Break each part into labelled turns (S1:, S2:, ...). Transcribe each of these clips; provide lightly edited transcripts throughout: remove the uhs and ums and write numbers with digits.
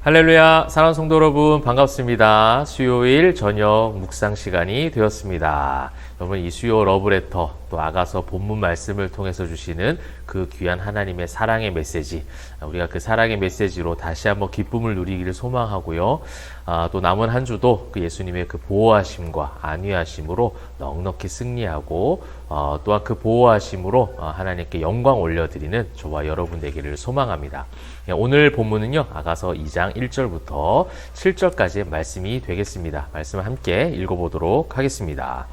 S1: 할렐루야, 사랑하는 성도 여러분 반갑습니다. 수요일 저녁 묵상 시간이 되었습니다. 여러분, 이 수요 러브레터 또 아가서 본문 말씀을 통해서 주시는 그 귀한 하나님의 사랑의 메시지, 우리가 그 사랑의 메시지로 다시 한번 기쁨을 누리기를 소망하고요. 또 남은 한 주도 그 예수님의 그 보호하심과 안위하심으로 넉넉히 승리하고 또한 그 보호하심으로 하나님께 영광 올려드리는 저와 여러분 되기를 소망합니다. 오늘 본문은요, 아가서 2장 1절부터 7절까지의 말씀이 되겠습니다. 말씀을 함께 읽어보도록 하겠습니다.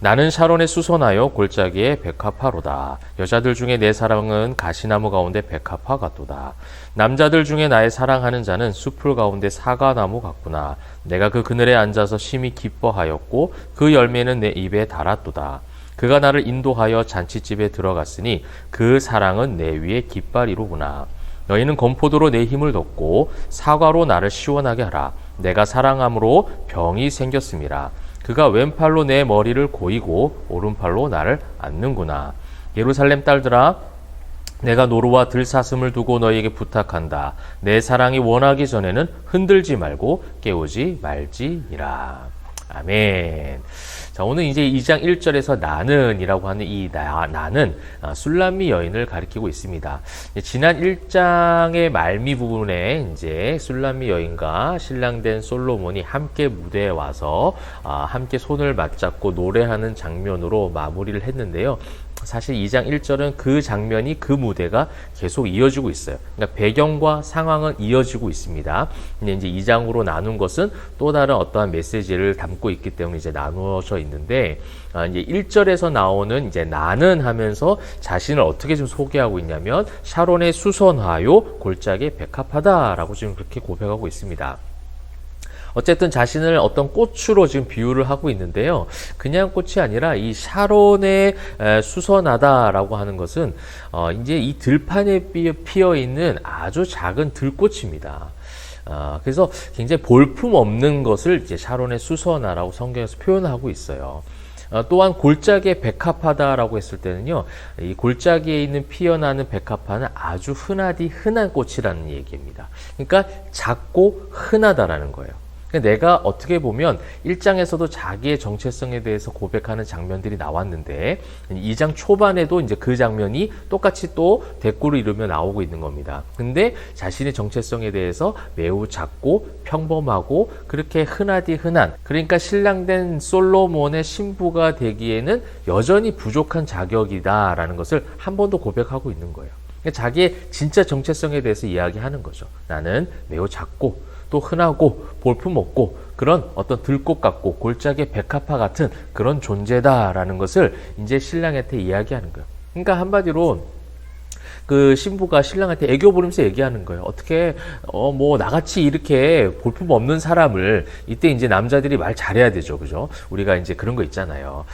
S1: 나는 샤론에 수선하여 골짜기에 백합화로다. 여자들 중에 내 사랑은 가시나무 가운데 백합화 같도다. 남자들 중에 나의 사랑하는 자는 숲풀 가운데 사과나무 같구나. 내가 그 그늘에 앉아서 심히 기뻐하였고 그 열매는 내 입에 달았도다. 그가 나를 인도하여 잔치집에 들어갔으니 그 사랑은 내 위에 깃발이로구나. 너희는 건포도로 내 힘을 돋고 사과로 나를 시원하게 하라. 내가 사랑함으로 병이 생겼음이라. 그가 왼팔로 내 머리를 고이고 오른팔로 나를 안는구나. 예루살렘 딸들아, 내가 노루와 들사슴을 두고 너희에게 부탁한다. 내 사랑이 원하기 전에는 흔들지 말고 깨우지 말지니라. 아멘. 자, 오늘 이제 2장 1절에서 나는이라고 하는 이 나는 술람미 여인을 가리키고 있습니다. 지난 1장의 말미 부분에 이제 술람미 여인과 신랑된 솔로몬이 함께 무대에 와서 함께 손을 맞잡고 노래하는 장면으로 마무리를 했는데요. 사실 2장 1절은 그 장면이 그 무대가 계속 이어지고 있어요. 그러니까 배경과 상황은 이어지고 있습니다. 근데 이제 2장으로 나눈 것은 또 다른 어떠한 메시지를 담고 있기 때문에 이제 나누어져 있는데, 이제 1절에서 나오는 이제 나는 하면서 자신을 어떻게 좀 소개하고 있냐면, 샤론의 수선화요 골짜기에 백합하다라고 지금 그렇게 고백하고 있습니다. 어쨌든 자신을 어떤 꽃으로 지금 비유를 하고 있는데요. 그냥 꽃이 아니라 이 샤론에 수선하다라고 하는 것은 이제 이 들판에 피어 있는 아주 작은 들꽃입니다. 그래서 굉장히 볼품 없는 것을 이제 샤론의 수선화라고 성경에서 표현하고 있어요. 또한 골짜기에 백합화다라고 했을 때는요, 이 골짜기에 있는 피어나는 백합화는 아주 흔한 꽃이라는 얘기입니다. 그러니까 작고 흔하다라는 거예요. 내가 어떻게 보면 1장에서도 자기의 정체성에 대해서 고백하는 장면들이 나왔는데 2장 초반에도 이제 그 장면이 똑같이 또 대꾸를 이루며 나오고 있는 겁니다. 근데 자신의 정체성에 대해서 매우 작고 평범하고 그렇게 흔한, 그러니까 신랑된 솔로몬의 신부가 되기에는 여전히 부족한 자격이다라는 것을 한 번 더 고백하고 있는 거예요. 자기의 진짜 정체성에 대해서 이야기하는 거죠. 나는 매우 작고 또 흔하고 볼품없고 그런 어떤 들꽃 같고 골짜기의 백합화 같은 그런 존재다라는 것을 이제 신랑한테 이야기하는 거예요. 그러니까 한마디로 그 신부가 신랑한테 애교 부리면서 얘기하는 거예요. 어떻게 뭐 나같이 이렇게 볼품 없는 사람을, 이때 이제 남자들이 말 잘해야 되죠, 그죠? 우리가 이제 그런 거 있잖아요.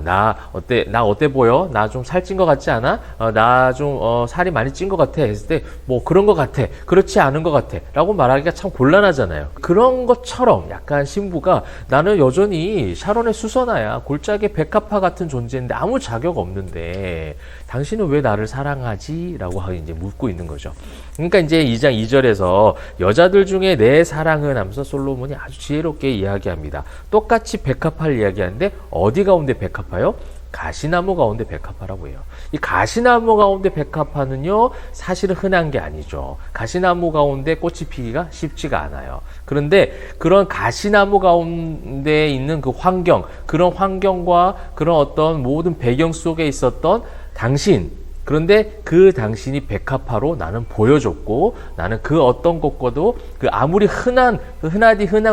S1: 나 어때 보여? 나 좀 살찐 것 같지 않아? 나 좀 살이 많이 찐 것 같아 했을 때 뭐 그런 것 같아, 그렇지 않은 것 같아 라고 말하기가 참 곤란하잖아요. 그런 것처럼 약간 신부가 나는 여전히 샤론의 수선화야, 골짜기의 백합화 같은 존재인데 아무 자격 없는데 당신은 왜 나를 사랑하지? 라고 이제 묻고 있는 거죠. 그러니까 이제 2장 2절에서 여자들 중에 내 사랑은 하면서 솔로몬이 아주 지혜롭게 이야기합니다. 똑같이 백합화를 이야기하는데 어디 가운데 백합화요? 가시나무 가운데 백합화라고 해요. 이 가시나무 가운데 백합화는요, 사실은 흔한 게 아니죠. 가시나무 가운데 꽃이 피기가 쉽지가 않아요. 그런데 그런 가시나무 가운데 있는 그 환경, 그런 환경과 그런 어떤 모든 배경 속에 있었던 당신, 그런데 그 당신이 백합화로 나는 보여줬고, 나는 그 어떤 것과도 그 아무리 흔한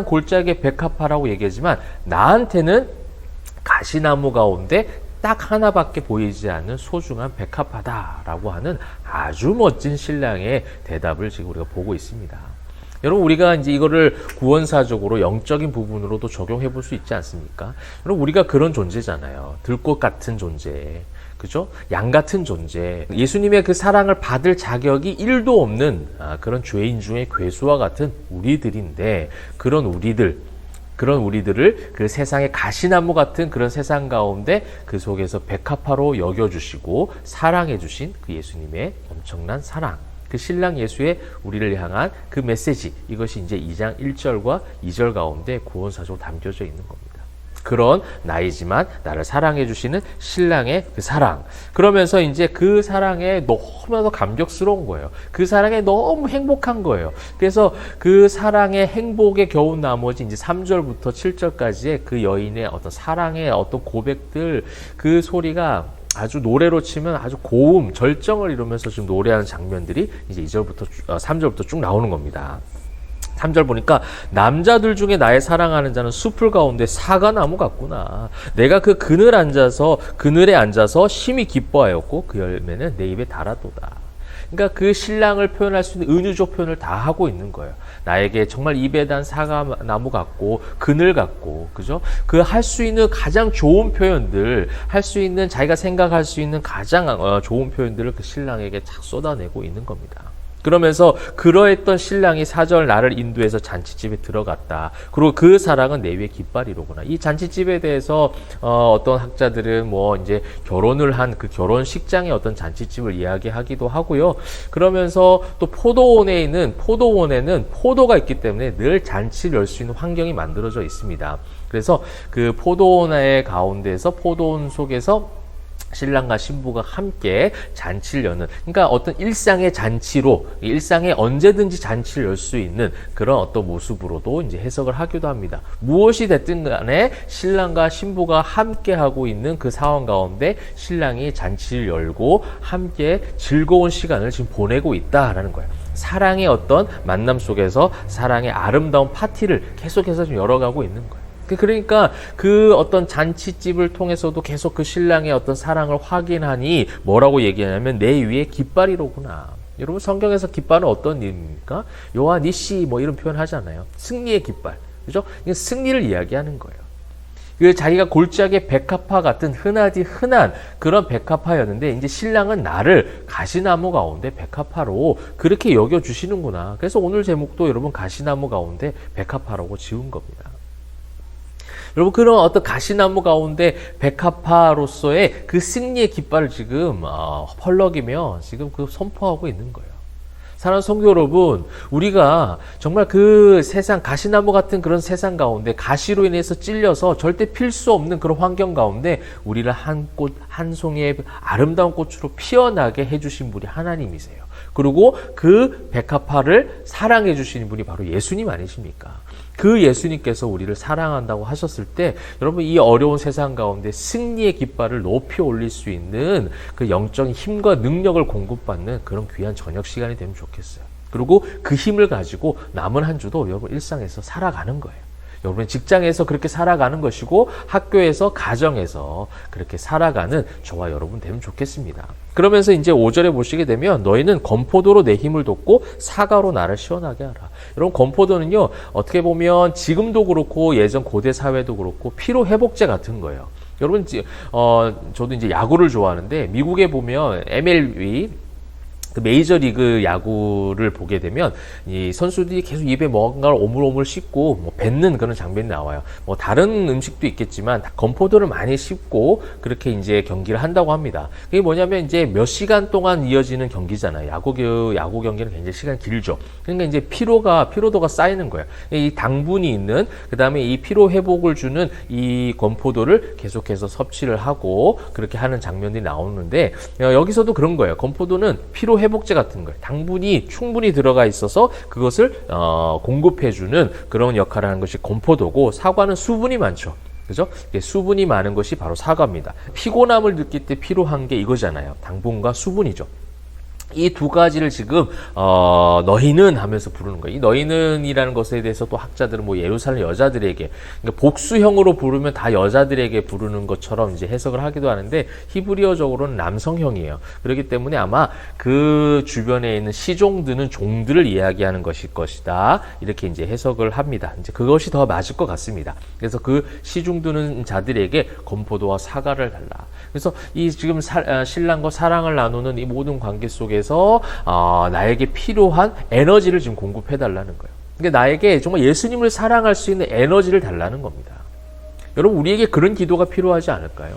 S1: 골짜기의 백합화라고 얘기하지만 나한테는 가시나무 가운데 딱 하나밖에 보이지 않는 소중한 백합화다라고 하는 아주 멋진 신랑의 대답을 지금 우리가 보고 있습니다. 여러분, 우리가 이제 이거를 구원사적으로 영적인 부분으로도 적용해 볼 수 있지 않습니까? 여러분, 우리가 그런 존재잖아요. 들꽃 같은 존재. 그죠? 양 같은 존재. 예수님의 그 사랑을 받을 자격이 1도 없는 그런 죄인 중에 괴수와 같은 우리들인데, 그런 우리들을 그 세상의 가시나무 같은 그런 세상 가운데 그 속에서 백합화로 여겨주시고 사랑해 주신 그 예수님의 엄청난 사랑, 그 신랑 예수의 우리를 향한 그 메시지, 이것이 이제 2장 1절과 2절 가운데 구원사적으로 담겨져 있는 겁니다. 그런 나이지만 나를 사랑해 주시는 신랑의 그 사랑. 그러면서 이제 그 사랑에 너무나도 감격스러운 거예요. 그 사랑에 너무 행복한 거예요. 그래서 그 사랑의 행복에 겨운 나머지 이제 3절부터 7절까지의 그 여인의 어떤 사랑의 어떤 고백들, 그 소리가 아주 노래로 치면 아주 고음, 절정을 이루면서 지금 노래하는 장면들이 이제 3절부터 쭉 나오는 겁니다. 3절 보니까 남자들 중에 나의 사랑하는 자는 숲을 가운데 사과나무 같구나. 내가 그 그늘에 앉아서 심히 기뻐하였고 그 열매는 내 입에 달아도다. 그러니까 그 신랑을 표현할 수 있는 은유적 표현을 다 하고 있는 거예요. 나에게 정말 입에 단 사과나무 같고 그늘 같고, 그죠? 그 할 수 있는 가장 좋은 표현들, 할 수 있는 자기가 생각할 수 있는 가장 좋은 표현들을 그 신랑에게 착 쏟아내고 있는 겁니다. 그러면서 그러했던 신랑이 4절 나를 인도해서 잔치집에 들어갔다. 그리고 그 사랑은 내 위에 깃발이로구나. 이 잔치집에 대해서 어떤 학자들은 뭐 이제 결혼을 한 그 결혼식장의 어떤 잔치집을 이야기하기도 하고요. 그러면서 또 포도원에는 포도가 있기 때문에 늘 잔치를 열 수 있는 환경이 만들어져 있습니다. 그래서 그 포도원의 가운데서 포도원 속에서 신랑과 신부가 함께 잔치를 여는, 그러니까 어떤 일상의 잔치로, 일상에 언제든지 잔치를 열 수 있는 그런 어떤 모습으로도 이제 해석을 하기도 합니다. 무엇이 됐든 간에 신랑과 신부가 함께 하고 있는 그 상황 가운데 신랑이 잔치를 열고 함께 즐거운 시간을 지금 보내고 있다라는 거예요. 사랑의 어떤 만남 속에서 사랑의 아름다운 파티를 계속해서 좀 열어가고 있는 거예요. 그러니까 그 어떤 잔치집을 통해서도 계속 그 신랑의 어떤 사랑을 확인하니 뭐라고 얘기하냐면 내 위에 깃발이로구나. 여러분, 성경에서 깃발은 어떤 의미입니까? 요한 니시 뭐 이런 표현 하잖아요. 승리의 깃발. 그죠? 이게 승리를 이야기하는 거예요. 그 자기가 골짜기의 백합화 같은 흔한 그런 백합화였는데 이제 신랑은 나를 가시나무 가운데 백합화로 그렇게 여겨주시는구나. 그래서 오늘 제목도 여러분 가시나무 가운데 백합화라고 지은 겁니다. 여러분, 그런 어떤 가시나무 가운데 백합화로서의 그 승리의 깃발을 지금 펄럭이며 지금 그 선포하고 있는 거예요. 사랑하는 성도 여러분, 우리가 정말 그 세상, 가시나무 같은 그런 세상 가운데 가시로 인해서 찔려서 절대 필 수 없는 그런 환경 가운데 우리를 한 꽃, 한 송이의 아름다운 꽃으로 피어나게 해주신 분이 하나님이세요. 그리고 그 백합화를 사랑해 주시는 분이 바로 예수님 아니십니까? 그 예수님께서 우리를 사랑한다고 하셨을 때 여러분, 이 어려운 세상 가운데 승리의 깃발을 높이 올릴 수 있는 그 영적인 힘과 능력을 공급받는 그런 귀한 저녁 시간이 되면 좋겠어요. 그리고 그 힘을 가지고 남은 한 주도 여러분 일상에서 살아가는 거예요. 여러분 직장에서 그렇게 살아가는 것이고 학교에서 가정에서 그렇게 살아가는 저와 여러분 되면 좋겠습니다. 그러면서 이제 5절에 보시게 되면 너희는 건포도로 내 힘을 돋고 사과로 나를 시원하게 하라. 여러분, 건포도는요 어떻게 보면 지금도 그렇고 예전 고대 사회도 그렇고 피로 회복제 같은 거예요. 여러분, 저도 이제 야구를 좋아하는데 미국에 보면 MLB 그 메이저리그 야구를 보게 되면 이 선수들이 계속 입에 뭔가를 오물오물 씹고 뭐 뱉는 그런 장면이 나와요. 뭐 다른 음식도 있겠지만 건포도를 많이 씹고 그렇게 이제 경기를 한다고 합니다. 그게 뭐냐면 이제 몇 시간 동안 이어지는 경기잖아요. 야구 경기는 굉장히 시간이 길죠. 그러니까 이제 피로도가 쌓이는 거예요. 이 당분이 있는, 그 다음에 이 피로 회복을 주는 이 건포도를 계속해서 섭취를 하고 그렇게 하는 장면들이 나오는데 여기서도 그런 거예요. 건포도는 피로 회복제 같은 거예요. 당분이 충분히 들어가 있어서 그것을 공급해주는 그런 역할을 하는 것이 건포도고, 사과는 수분이 많죠. 그죠? 수분이 많은 것이 바로 사과입니다. 피곤함을 느낄 때 필요한 게 이거잖아요. 당분과 수분이죠. 이 두 가지를 지금 너희는 하면서 부르는 거예요. 이 너희는이라는 것에 대해서 또 학자들은 뭐 예루살렘 여자들에게, 그러니까 복수형으로 부르면 다 여자들에게 부르는 것처럼 이제 해석을 하기도 하는데 히브리어적으로는 남성형이에요. 그렇기 때문에 아마 그 주변에 있는 시종드는 종들을 이야기하는 것일 것이다. 이렇게 이제 해석을 합니다. 이제 그것이 더 맞을 것 같습니다. 그래서 그 시종드는 자들에게 건포도와 사과를 달라. 그래서 이 지금 신랑과 사랑을 나누는 이 모든 관계 속에서 나에게 필요한 에너지를 지금 공급해달라는 거예요. 그러니까 나에게 정말 예수님을 사랑할 수 있는 에너지를 달라는 겁니다. 여러분, 우리에게 그런 기도가 필요하지 않을까요?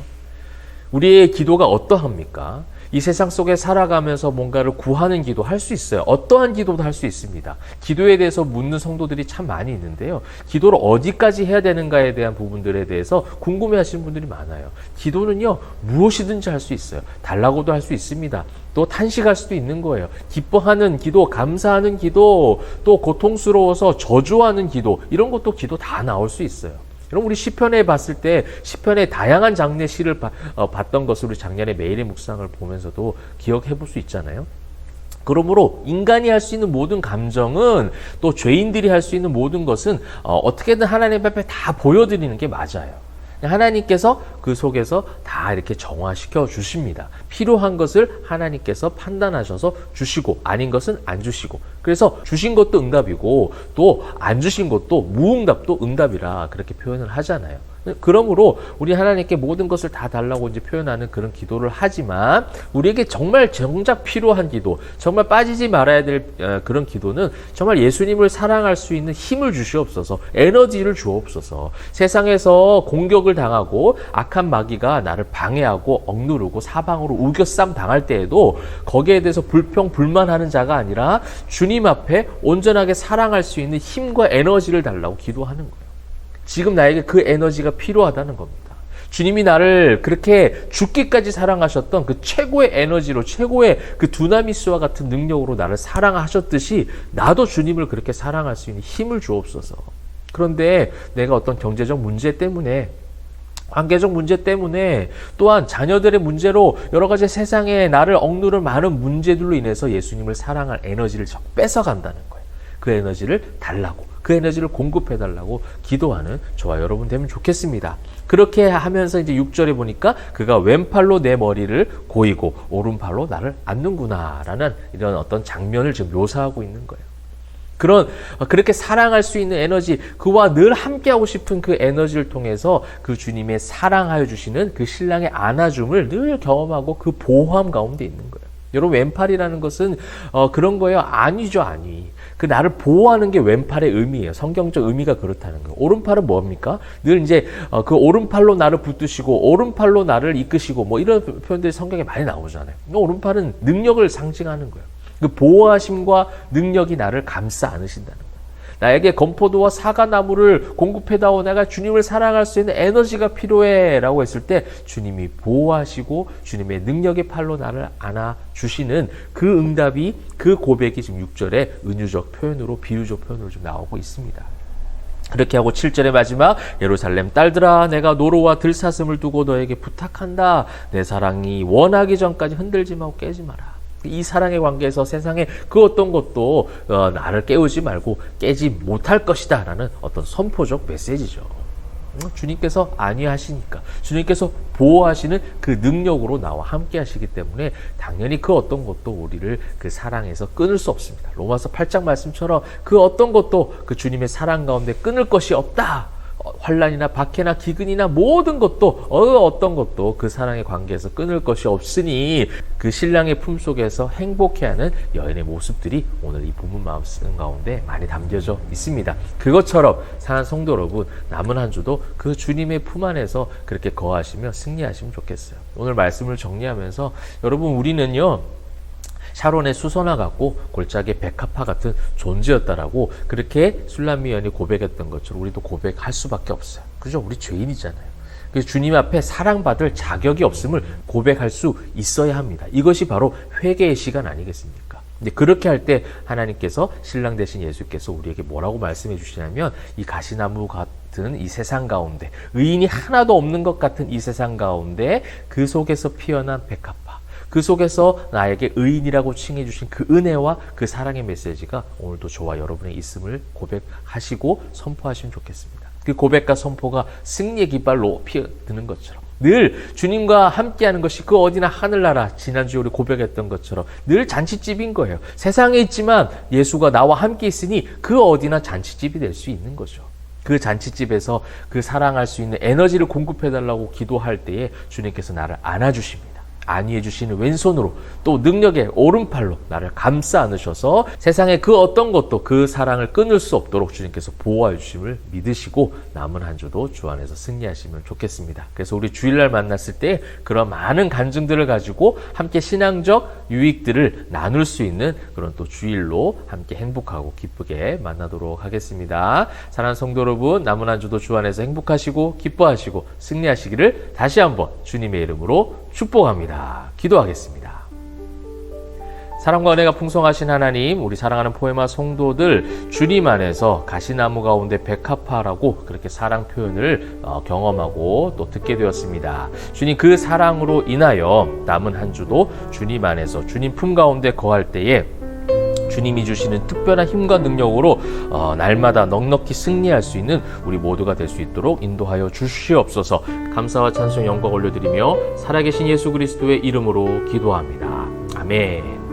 S1: 우리의 기도가 어떠합니까? 이 세상 속에 살아가면서 뭔가를 구하는 기도 할 수 있어요. 어떠한 기도도 할 수 있습니다. 기도에 대해서 묻는 성도들이 참 많이 있는데요. 기도를 어디까지 해야 되는가에 대한 부분들에 대해서 궁금해하시는 분들이 많아요. 기도는요, 무엇이든지 할 수 있어요. 달라고도 할 수 있습니다. 또 탄식할 수도 있는 거예요. 기뻐하는 기도, 감사하는 기도, 또 고통스러워서 저주하는 기도, 이런 것도 기도 다 나올 수 있어요. 여러분, 우리 시편에 봤을 때 시편의 다양한 장르의 시를 봤던 것을 우리 작년에 매일의 묵상을 보면서도 기억해 볼 수 있잖아요. 그러므로 인간이 할 수 있는 모든 감정은, 또 죄인들이 할 수 있는 모든 것은 어떻게든 하나님 앞에 다 보여드리는 게 맞아요. 하나님께서 그 속에서 다 이렇게 정화시켜 주십니다. 필요한 것을 하나님께서 판단하셔서 주시고, 아닌 것은 안 주시고, 그래서 주신 것도 응답이고 또 안 주신 것도 무응답도 응답이라 그렇게 표현을 하잖아요. 그러므로 우리 하나님께 모든 것을 다 달라고 이제 표현하는 그런 기도를 하지만, 우리에게 정말 정작 필요한 기도, 정말 빠지지 말아야 될 그런 기도는 정말 예수님을 사랑할 수 있는 힘을 주시옵소서, 에너지를 주옵소서. 세상에서 공격을 당하고 악한 마귀가 나를 방해하고 억누르고 사방으로 우겨쌈 당할 때에도 거기에 대해서 불평 불만하는 자가 아니라 주님 앞에 온전하게 사랑할 수 있는 힘과 에너지를 달라고 기도하는 거예요. 지금 나에게 그 에너지가 필요하다는 겁니다. 주님이 나를 그렇게 죽기까지 사랑하셨던 그 최고의 에너지로, 최고의 그 두나미스와 같은 능력으로 나를 사랑하셨듯이 나도 주님을 그렇게 사랑할 수 있는 힘을 주옵소서. 그런데 내가 어떤 경제적 문제 때문에, 관계적 문제 때문에, 또한 자녀들의 문제로 여러 가지 세상에 나를 억누를 많은 문제들로 인해서 예수님을 사랑할 에너지를 뺏어간다는 거예요. 그 에너지를 달라고, 그 에너지를 공급해달라고 기도하는 저와 여러분 되면 좋겠습니다. 그렇게 하면서 이제 6절에 보니까 그가 왼팔로 내 머리를 고이고 오른팔로 나를 안는구나 라는 이런 어떤 장면을 지금 묘사하고 있는 거예요. 그렇게 사랑할 수 있는 에너지, 그와 늘 함께하고 싶은 그 에너지를 통해서 그 주님의 사랑하여 주시는 그 신랑의 안아줌을 늘 경험하고 그 보호함 가운데 있는 거예요. 여러분, 왼팔이라는 것은 그런 거예요. 안위죠, 안위. 그 나를 보호하는 게 왼팔의 의미예요. 성경적 의미가 그렇다는 거예요. 오른팔은 뭡니까? 늘 이제 그 오른팔로 나를 붙드시고 오른팔로 나를 이끄시고 뭐 이런 표현들이 성경에 많이 나오잖아요. 오른팔은 능력을 상징하는 거예요. 그 보호하심과 능력이 나를 감싸 안으신다는 거예요. 나에게 건포도와 사과나무를 공급해다오, 내가 주님을 사랑할 수 있는 에너지가 필요해 라고 했을 때 주님이 보호하시고 주님의 능력의 팔로 나를 안아주시는 그 응답이, 그 고백이 지금 6절에 은유적 표현으로, 비유적 표현으로 좀 나오고 있습니다. 그렇게 하고 7절의 마지막, 예루살렘 딸들아, 내가 노로와 들사슴을 두고 너에게 부탁한다. 내 사랑이 원하기 전까지 흔들지 말고 깨지 마라. 이 사랑의 관계에서 세상에 그 어떤 것도 나를 깨우지 말고 깨지 못할 것이다 라는 어떤 선포적 메시지죠. 주님께서 안위하시니까, 주님께서 보호하시는 그 능력으로 나와 함께 하시기 때문에 당연히 그 어떤 것도 우리를 그 사랑에서 끊을 수 없습니다. 로마서 8장 말씀처럼 그 어떤 것도 그 주님의 사랑 가운데 끊을 것이 없다. 환난이나 박해나 기근이나 모든 것도, 어떤 것도 그 사랑의 관계에서 끊을 것이 없으니 그 신랑의 품속에서 행복해하는 여인의 모습들이 오늘 이 본문 말씀 가운데 많이 담겨져 있습니다. 그것처럼 사랑하는 성도 여러분, 남은 한 주도 그 주님의 품 안에서 그렇게 거하시며 승리하시면 좋겠어요. 오늘 말씀을 정리하면서 여러분, 우리는요, 샤론의 수선화 같고 골짜기의 백합화 같은 존재였다라고 그렇게 술람미 여인이 고백했던 것처럼 우리도 고백할 수밖에 없어요. 그죠? 우리 죄인이잖아요. 그래서 주님 앞에 사랑받을 자격이 없음을 고백할 수 있어야 합니다. 이것이 바로 회개의 시간 아니겠습니까? 근데 그렇게 할 때 하나님께서, 신랑 되신 예수께서 우리에게 뭐라고 말씀해 주시냐면, 이 가시나무 같은 이 세상 가운데, 의인이 하나도 없는 것 같은 이 세상 가운데 그 속에서 피어난 백합화, 그 속에서 나에게 의인이라고 칭해 주신 그 은혜와 그 사랑의 메시지가 오늘도 저와 여러분의 있음을 고백하시고 선포하시면 좋겠습니다. 그 고백과 선포가 승리의 깃발로 피어드는 것처럼, 늘 주님과 함께하는 것이 그 어디나 하늘나라, 지난주에 우리 고백했던 것처럼 늘 잔치집인 거예요. 세상에 있지만 예수가 나와 함께 있으니 그 어디나 잔치집이 될 수 있는 거죠. 그 잔치집에서 그 사랑할 수 있는 에너지를 공급해달라고 기도할 때에 주님께서 나를 안아주십니다. 안위해 주시는 왼손으로 또 능력의 오른팔로 나를 감싸 안으셔서 세상의 그 어떤 것도 그 사랑을 끊을 수 없도록 주님께서 보호해 주심을 믿으시고 남은 한 주도 주 안에서 승리하시면 좋겠습니다. 그래서 우리 주일날 만났을 때 그런 많은 간증들을 가지고 함께 신앙적 유익들을 나눌 수 있는 그런 또 주일로 함께 행복하고 기쁘게 만나도록 하겠습니다. 사랑하는 성도 여러분, 남은 한 주도 주 안에서 행복하시고 기뻐하시고 승리하시기를 다시 한번 주님의 이름으로 축복합니다. 기도하겠습니다. 사랑과 은혜가 풍성하신 하나님, 우리 사랑하는 포에마 성도들 주님 안에서 가시나무 가운데 백합화라고 그렇게 사랑 표현을 경험하고 또 듣게 되었습니다. 주님, 그 사랑으로 인하여 남은 한 주도 주님 안에서 주님 품 가운데 거할 때에 주님이 주시는 특별한 힘과 능력으로 날마다 넉넉히 승리할 수 있는 우리 모두가 될 수 있도록 인도하여 주시옵소서. 감사와 찬송 영광 올려드리며 살아계신 예수 그리스도의 이름으로 기도합니다. 아멘.